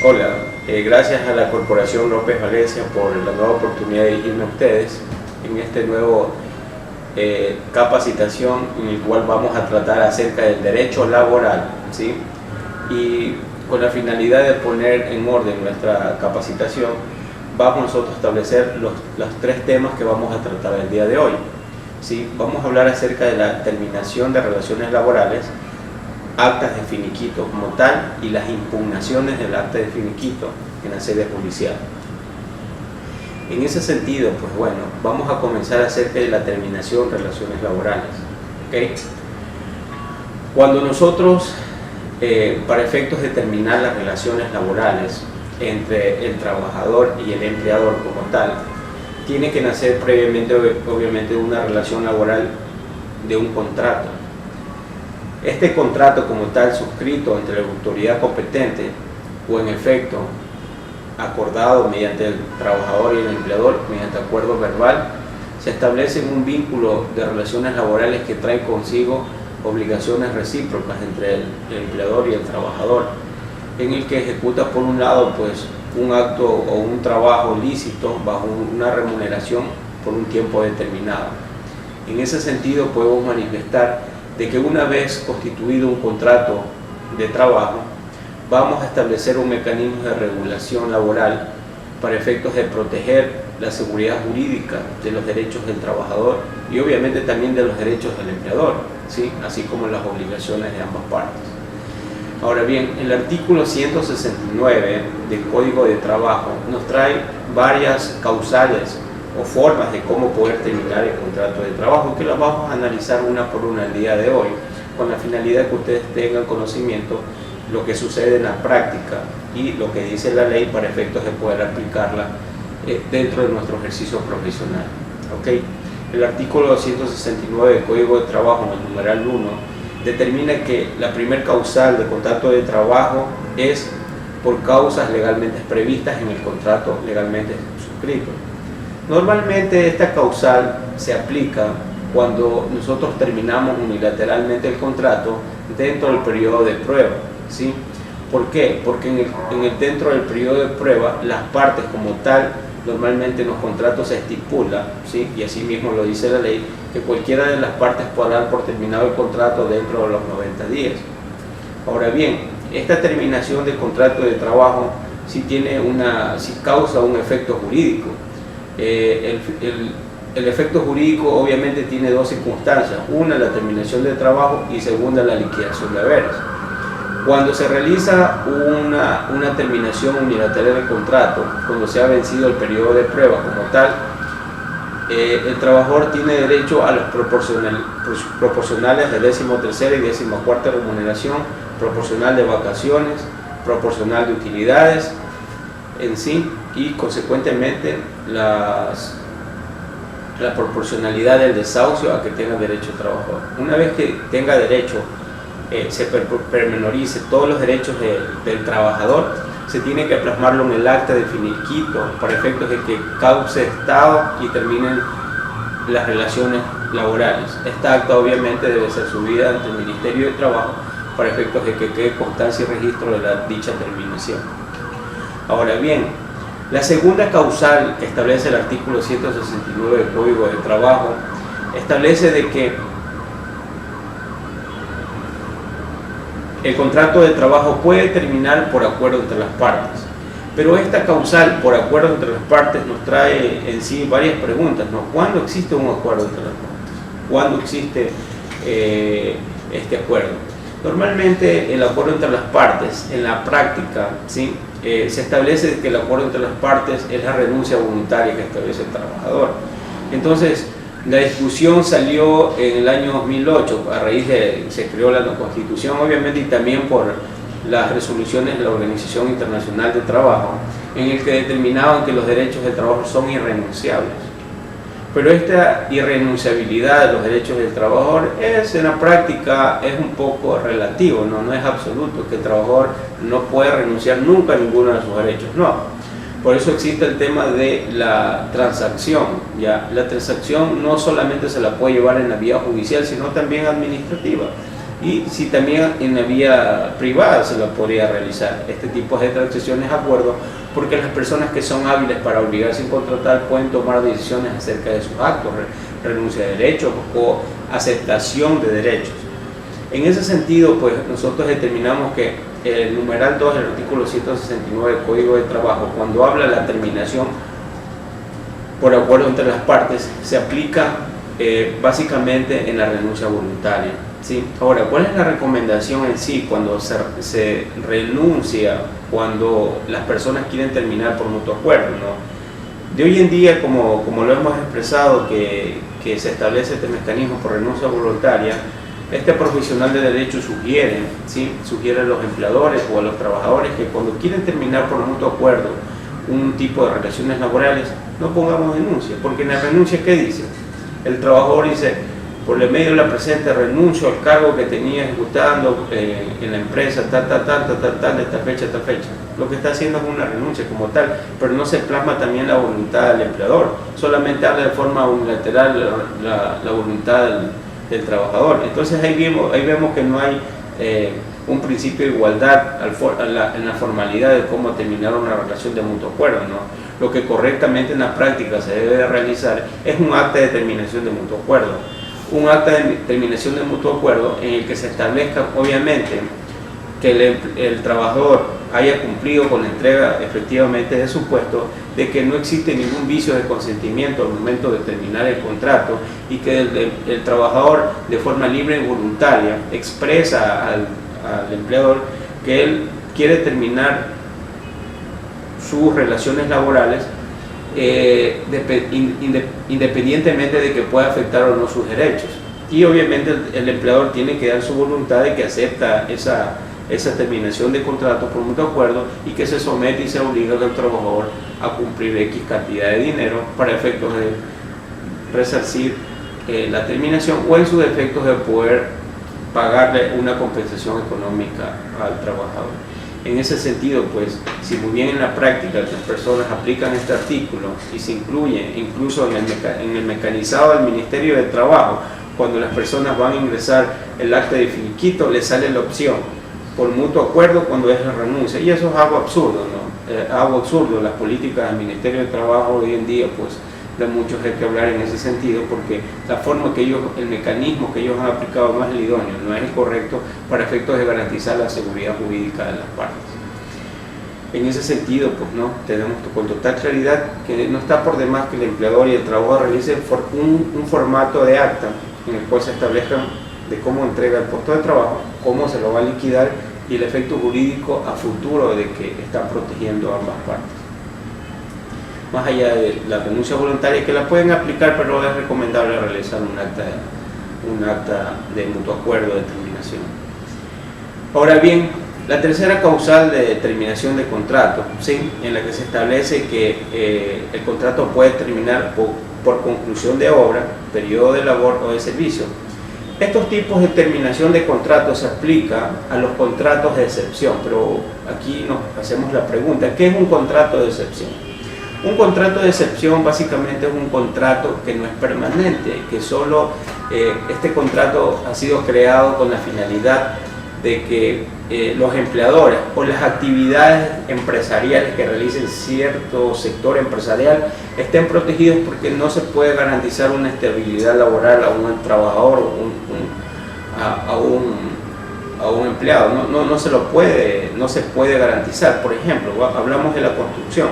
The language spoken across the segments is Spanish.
Hola, gracias a la Corporación López Valencia por la nueva oportunidad de dirigirme a ustedes en este nuevo capacitación en el cual vamos a tratar acerca del derecho laboral, ¿sí? Y con la finalidad de poner en orden nuestra capacitación, vamos nosotros a establecer los tres temas que vamos a tratar el día de hoy, ¿sí? Vamos a hablar acerca de la terminación de relaciones laborales, actas de finiquito como tal y las impugnaciones del acta de finiquito en la sede judicial. En ese sentido, pues bueno, vamos a comenzar acerca de la terminación de relaciones laborales, ¿okay? Cuando nosotros, para efectos de terminar las relaciones laborales entre el trabajador y el empleador como tal, tiene que nacer previamente, obviamente, una relación laboral de un contrato. Este contrato como tal suscrito entre la autoridad competente o en efecto acordado mediante el trabajador y el empleador mediante acuerdo verbal, se establece un vínculo de relaciones laborales que trae consigo obligaciones recíprocas entre el empleador y el trabajador, en el que ejecuta por un lado pues un acto o un trabajo lícito bajo una remuneración por un tiempo determinado. En ese sentido podemos manifestar de que una vez constituido un contrato de trabajo, vamos a establecer un mecanismo de regulación laboral para efectos de proteger la seguridad jurídica de los derechos del trabajador y obviamente también de los derechos del empleador, ¿sí? Así como las obligaciones de ambas partes. Ahora bien, el artículo 169 del Código de Trabajo nos trae varias causales o formas de cómo poder terminar el contrato de trabajo, que las vamos a analizar una por una el día de hoy, con la finalidad de que ustedes tengan conocimiento lo que sucede en la práctica y lo que dice la ley para efectos de poder aplicarla dentro de nuestro ejercicio profesional. ¿Okay? El artículo 269 del Código de Trabajo, en el numeral 1, determina que la primer causal de contrato de trabajo es por causas legalmente previstas en el contrato legalmente suscrito. Normalmente esta causal se aplica cuando nosotros terminamos unilateralmente el contrato dentro del periodo de prueba, ¿sí? ¿Por qué? Porque dentro del periodo de prueba las partes como tal, normalmente en los contratos se estipula, ¿sí? Y así mismo lo dice la ley, que cualquiera de las partes podrá dar por terminado el contrato dentro de los 90 días. Ahora bien, esta terminación del contrato de trabajo sí causa un efecto jurídico. El efecto jurídico obviamente tiene dos circunstancias: una, la terminación del trabajo, y segunda, la liquidación de haberes. Cuando se realiza una terminación unilateral del contrato, cuando se ha vencido el periodo de prueba como tal, el trabajador tiene derecho a los proporcionales de 13ª y 14ª remuneración, proporcional de vacaciones, proporcional de utilidades en sí, y consecuentemente la proporcionalidad del desahucio a que tenga derecho el trabajador. Una vez que tenga derecho, se pormenorice todos los derechos del trabajador, se tiene que plasmarlo en el acta de finiquito para efectos de que cause estado y terminen las relaciones laborales. Esta acta obviamente debe ser subida ante el Ministerio de Trabajo para efectos de que quede constancia y registro de dicha terminación. Ahora bien, la segunda causal que establece el artículo 169 del Código de Trabajo establece de que el contrato de trabajo puede terminar por acuerdo entre las partes, pero esta causal por acuerdo entre las partes nos trae en sí varias preguntas, ¿no? ¿Cuándo existe un acuerdo entre las partes? ¿Cuándo existe este acuerdo? Normalmente el acuerdo entre las partes, en la práctica, ¿sí? Se establece que el acuerdo entre las partes es la renuncia voluntaria que establece el trabajador. Entonces, la discusión salió en el año 2008, a raíz de se creó la Constitución, obviamente, y también por las resoluciones de la Organización Internacional del Trabajo, en el que determinaban que los derechos del trabajo son irrenunciables. Pero esta irrenunciabilidad de los derechos del trabajador en la práctica es un poco relativo, no es absoluto, que el trabajador no puede renunciar nunca a ninguno de sus derechos, no. Por eso existe el tema de la transacción, ¿ya? La transacción no solamente se la puede llevar en la vía judicial, sino también administrativa. y si también en la vía privada se lo podría realizar. Este tipo de transacciones de acuerdo, porque las personas que son hábiles para obligar sin contratar pueden tomar decisiones acerca de sus actos, renuncia de derechos o aceptación de derechos. En ese sentido, pues nosotros determinamos que el numeral 2 del artículo 169 del Código de Trabajo, cuando habla de la terminación por acuerdo entre las partes, se aplica básicamente en la renuncia voluntaria, ¿sí? Ahora, ¿cuál es la recomendación en sí cuando se renuncia, cuando las personas quieren terminar por mutuo acuerdo, ¿no? De hoy en día, como lo hemos expresado, que se establece este mecanismo por renuncia voluntaria, este profesional de derecho sugiere, ¿sí?, sugiere a los empleadores o a los trabajadores que cuando quieren terminar por mutuo acuerdo un tipo de relaciones laborales, no pongamos denuncia, porque en la renuncia, ¿qué dice? El trabajador dice: por el medio de la presente renuncio al cargo que tenía ejecutando en la empresa de esta fecha a esta fecha. Lo que está haciendo es una renuncia como tal, pero no se plasma también la voluntad del empleador, solamente habla de forma unilateral la voluntad del trabajador. Entonces ahí vemos que no hay un principio de igualdad en la formalidad de cómo terminar una relación de mutuo acuerdo, ¿no? Lo que correctamente en la práctica se debe de realizar es un acta de terminación de mutuo acuerdo. Un acta de terminación de mutuo acuerdo en el que se establezca, obviamente, que el trabajador haya cumplido con la entrega efectivamente de su puesto, de que no existe ningún vicio de consentimiento al momento de terminar el contrato y que el trabajador de forma libre y voluntaria expresa al empleador que él quiere terminar sus relaciones laborales independientemente de que pueda afectar o no sus derechos. Y obviamente el empleador tiene que dar su voluntad de que acepta esa terminación de contrato por mutuo acuerdo y que se somete y se obliga al trabajador a cumplir X cantidad de dinero para efectos de resarcir la terminación, o en sus efectos de poder pagarle una compensación económica al trabajador. En ese sentido, pues, si muy bien en la práctica las personas aplican este artículo y se incluye incluso en el mecanizado del Ministerio de Trabajo, cuando las personas van a ingresar el acta de finiquito, les sale la opción por mutuo acuerdo cuando es la renuncia, y eso es algo absurdo, ¿no? Algo absurdo. Las políticas del Ministerio de Trabajo hoy en día, pues, da mucho que hablar en ese sentido, porque la forma que el mecanismo que ellos han aplicado no es el idóneo, no es el correcto para efectos de garantizar la seguridad jurídica de las partes. En ese sentido, pues, no, tenemos con total claridad que no está por demás que el empleador y el trabajador realicen un formato de acta en el cual se establezcan de cómo entrega el puesto de trabajo, cómo se lo va a liquidar y el efecto jurídico a futuro de que están protegiendo a ambas partes. Más allá de la renuncia voluntaria, que la pueden aplicar, pero es recomendable realizar un acta de mutuo acuerdo de terminación. Ahora bien, la tercera causal de terminación de contrato, ¿sí?, en la que se establece que el contrato puede terminar por conclusión de obra, periodo de labor o de servicio. Estos tipos de terminación de contratos se aplican a los contratos de excepción, pero aquí nos hacemos la pregunta: ¿qué es un contrato de excepción? Un contrato de excepción básicamente es un contrato que no es permanente, que solo este contrato ha sido creado con la finalidad de que los empleadores o las actividades empresariales que realicen cierto sector empresarial estén protegidos, porque no se puede garantizar una estabilidad laboral a un trabajador a un empleado, no se puede garantizar. Por ejemplo, hablamos de la construcción,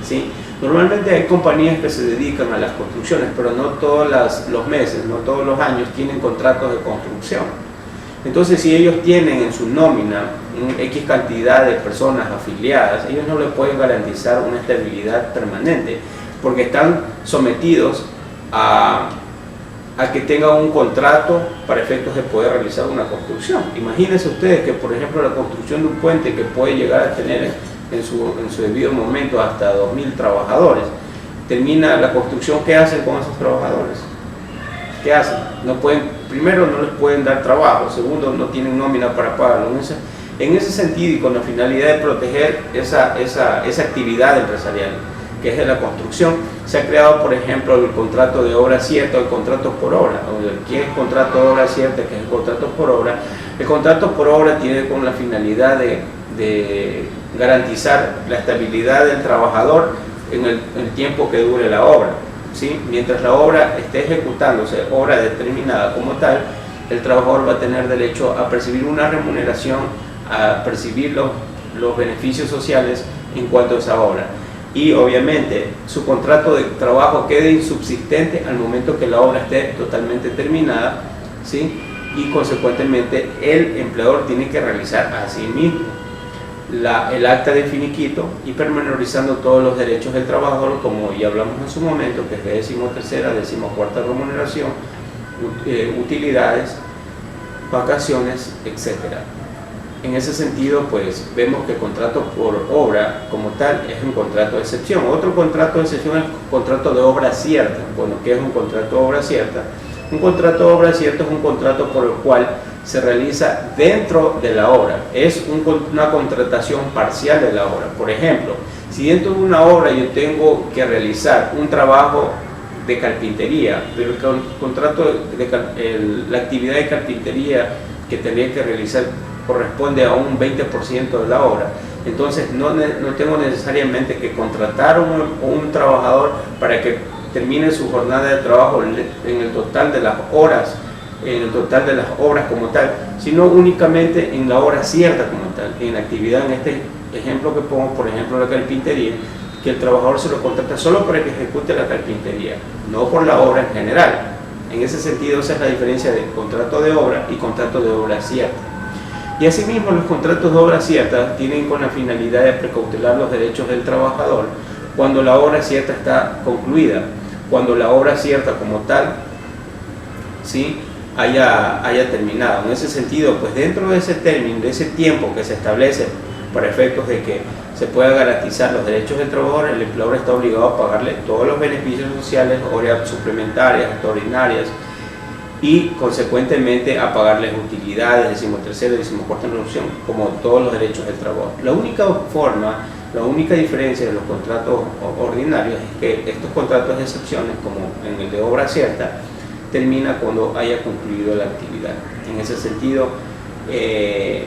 ¿sí? Normalmente hay compañías que se dedican a las construcciones, pero no todos los meses, no todos los años tienen contratos de construcción. Entonces, si ellos tienen en su nómina X cantidad de personas afiliadas, ellos no les pueden garantizar una estabilidad permanente, porque están sometidos a que tengan un contrato para efectos de poder realizar una construcción. Imagínense ustedes que, por ejemplo, la construcción de un puente que puede llegar a tener en su debido momento hasta 2.000 trabajadores, termina la construcción, ¿qué hacen con esos trabajadores? ¿Qué hacen? Primero, no les pueden dar trabajo; segundo, no tienen nómina para pagarlo. En ese sentido, y con la finalidad de proteger esa actividad empresarial, que es de la construcción. Se ha creado, por ejemplo, el contrato de obra cierta o el contrato por obra. ¿Qué es el contrato de obra cierta? ¿Qué es el contrato por obra? El contrato por obra tiene con la finalidad de garantizar la estabilidad del trabajador en el tiempo que dure la obra, ¿sí? Mientras la obra esté ejecutándose, obra determinada como tal, el trabajador va a tener derecho a percibir una remuneración, a percibir los beneficios sociales en cuanto a esa obra. Y obviamente su contrato de trabajo quede insubsistente al momento que la obra esté totalmente terminada, ¿sí? Y consecuentemente el empleador tiene que realizar a sí mismo el acta de finiquito y pormenorizando todos los derechos del trabajador, como ya hablamos en su momento, que es de 13ª, 14ª remuneración, utilidades, vacaciones, etc. En ese sentido, pues vemos que el contrato por obra como tal es un contrato de excepción. Otro contrato de excepción es el contrato de obra cierta. Bueno, ¿qué es un contrato de obra cierta? Un contrato de obra cierta es un contrato por el cual se realiza dentro de la obra. Es una contratación parcial de la obra. Por ejemplo, si dentro de una obra yo tengo que realizar un trabajo de carpintería, pero el contrato la actividad de carpintería que tendría que realizar corresponde a un 20% de la obra, entonces no tengo necesariamente que contratar a un trabajador para que termine su jornada de trabajo en el total de las horas, en el total de las obras como tal, sino únicamente en la hora cierta como tal, en la actividad, en este ejemplo que pongo, por ejemplo la carpintería, que el trabajador se lo contrata solo para que ejecute la carpintería, no por la obra en general. En ese sentido, esa es la diferencia de contrato de obra y contrato de obra cierta. Y asimismo, los contratos de obra cierta tienen con la finalidad de precautelar los derechos del trabajador cuando la obra cierta está concluida, cuando la obra cierta como tal, ¿sí?, haya terminado. En ese sentido, pues dentro de ese término, de ese tiempo que se establece para efectos de que se pueda garantizar los derechos del trabajador, el empleador está obligado a pagarle todos los beneficios sociales, horas suplementarias, extraordinarias, y consecuentemente a pagarles utilidades, 13ª, 14ª reducción, como todos los derechos del trabajador. La única diferencia de los contratos ordinarios es que estos contratos de excepciones, como en el de obra cierta, termina cuando haya concluido la actividad. En ese sentido,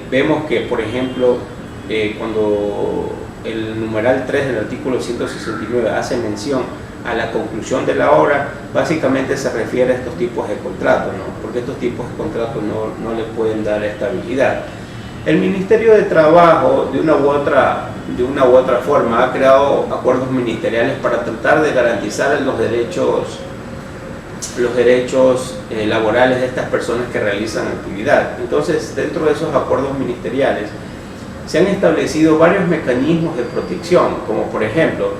vemos que, por ejemplo, cuando el numeral 3 del artículo 169 hace mención a la conclusión de la obra, básicamente se refiere a estos tipos de contratos, ¿no? Porque estos tipos de contratos no le pueden dar estabilidad. El Ministerio de Trabajo, de una u otra forma, ha creado acuerdos ministeriales para tratar de garantizar los derechos laborales de estas personas que realizan actividad. Entonces, dentro de esos acuerdos ministeriales se han establecido varios mecanismos de protección, como por ejemplo,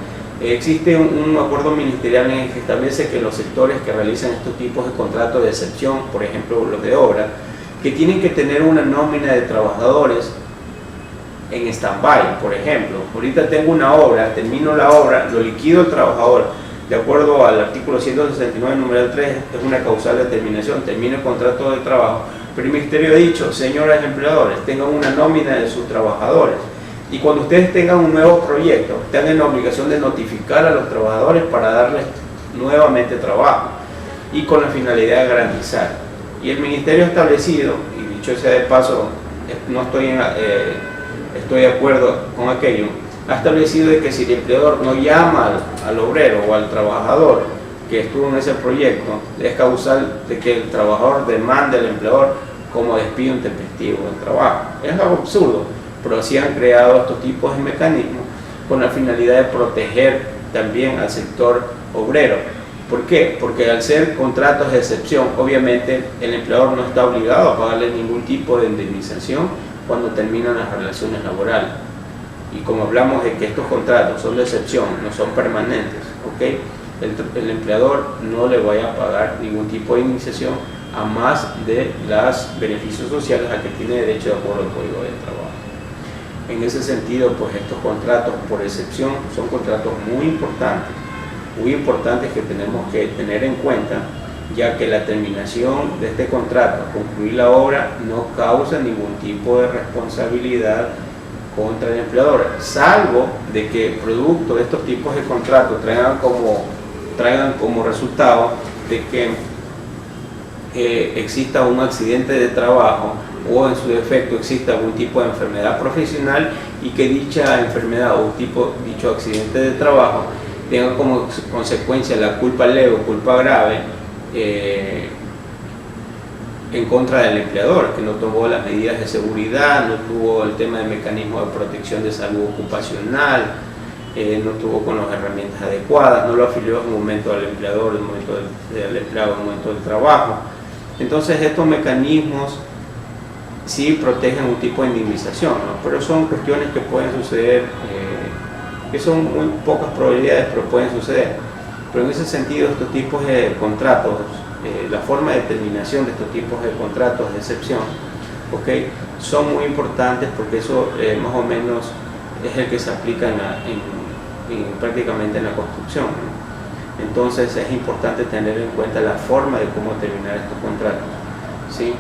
existe un acuerdo ministerial en el que establece que los sectores que realizan estos tipos de contratos de excepción, por ejemplo los de obra, que tienen que tener una nómina de trabajadores en stand-by. Por ejemplo, ahorita tengo una obra, termino la obra, lo liquido el trabajador, de acuerdo al artículo 169, numeral 3, es una causal de terminación, termina el contrato de trabajo, pero el Ministerio ha dicho, señores empleadores, tengan una nómina de sus trabajadores, y cuando ustedes tengan un nuevo proyecto, tengan la obligación de notificar a los trabajadores para darles nuevamente trabajo, y con la finalidad de garantizar. Y el Ministerio ha establecido, y dicho sea de paso, no estoy de acuerdo con aquello, ha establecido de que si el empleador no llama al obrero o al trabajador que estuvo en ese proyecto, es causal de que el trabajador demande al empleador como despido intempestivo del trabajo. Es algo absurdo, pero sí han creado estos tipos de mecanismos con la finalidad de proteger también al sector obrero. ¿Por qué? Porque al ser contratos de excepción, obviamente el empleador no está obligado a pagarle ningún tipo de indemnización cuando terminan las relaciones laborales. Y como hablamos de que estos contratos son de excepción, no son permanentes, ¿okay? El empleador no le vaya a pagar ningún tipo de indemnización a más de los beneficios sociales a que tiene derecho de acuerdo al Código de Trabajo. En ese sentido, pues estos contratos por excepción son contratos muy importantes que tenemos que tener en cuenta, ya que la terminación de este contrato, concluir la obra, no causa ningún tipo de responsabilidad contra el empleador, salvo de que producto de estos tipos de contratos traigan como resultado de que exista un accidente de trabajo o en su defecto exista algún tipo de enfermedad profesional y que dicha enfermedad o dicho accidente de trabajo tenga como consecuencia la culpa leve o culpa grave en contra del empleador, que no tomó las medidas de seguridad, no tuvo el tema de mecanismo de protección de salud ocupacional, no tuvo con las herramientas adecuadas, no lo afilió en un momento al empleador, en un momento del empleado, en un momento del trabajo. Entonces estos mecanismos sí protegen un tipo de indemnización, ¿no? Pero son cuestiones que pueden suceder, que son muy pocas probabilidades, pero pueden suceder. Pero en ese sentido, estos tipos de contratos, la forma de determinación de estos tipos de contratos de excepción, ¿okay?, son muy importantes porque eso más o menos es el que se aplica prácticamente en la construcción, ¿no? Entonces es importante tener en cuenta la forma de cómo terminar estos contratos, ¿sí?